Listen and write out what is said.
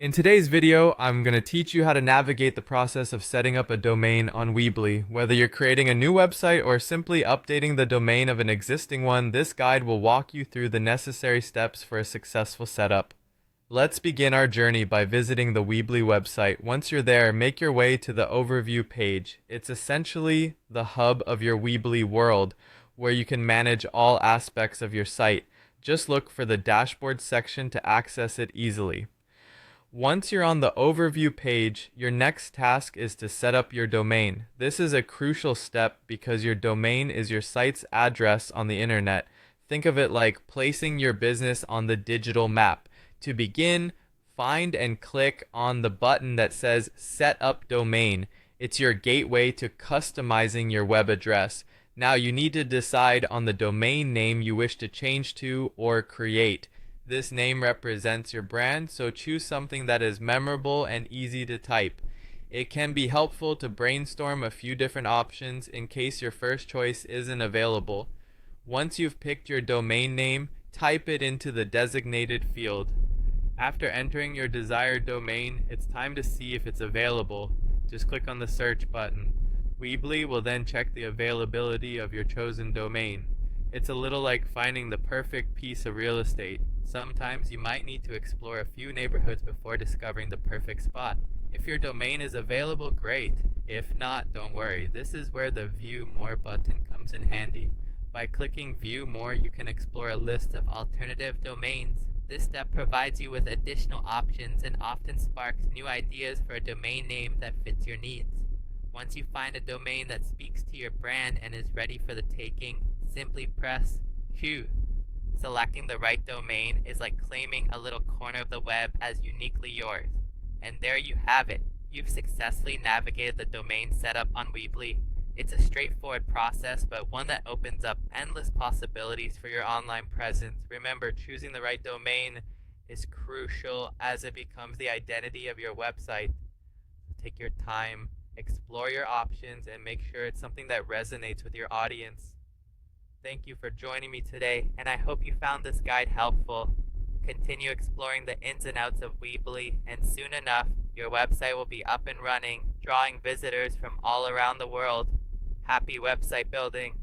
In today's video, I'm going to teach you how to navigate the process of setting up a domain on Weebly. Whether you're creating a new website or simply updating the domain of an existing one, this guide will walk you through the necessary steps for a successful setup. Let's begin our journey by visiting the Weebly website. Once you're there, make your way to the overview page. It's essentially the hub of your Weebly world, where you can manage all aspects of your site. Just look for the dashboard section to access it easily. Once you're on the overview page, your next task is to set up your domain. This is a crucial step because your domain is your site's address on the internet. Think of it like placing your business on the digital map. To begin, find and click on the button that says Set Up Domain. It's your gateway to customizing your web address. Now you need to decide on the domain name you wish to change to or create. This name represents your brand, so choose something that is memorable and easy to type. It can be helpful to brainstorm a few different options in case your first choice isn't available. Once you've picked your domain name, type it into the designated field. After entering your desired domain, it's time to see if it's available. Just click on the search button. Weebly will then check the availability of your chosen domain. It's a little like finding the perfect piece of real estate. Sometimes you might need to explore a few neighborhoods before discovering the perfect spot. If your domain is available, great. If not, don't worry. This is where the View More button comes in handy. By clicking View More, you can explore a list of alternative domains. This step provides you with additional options and often sparks new ideas for a domain name that fits your needs. Once you find a domain that speaks to your brand and is ready for the taking, simply press Choose. Selecting the right domain is like claiming a little corner of the web as uniquely yours. And there you have it. You've successfully navigated the domain setup on Weebly. It's a straightforward process, but one that opens up endless possibilities for your online presence. Remember, choosing the right domain is crucial as it becomes the identity of your website. Take your time, explore your options, and make sure it's something that resonates with your audience. Thank you for joining me today, and I hope you found this guide helpful. Continue exploring the ins and outs of Weebly, and soon enough, your website will be up and running, drawing visitors from all around the world. Happy website building!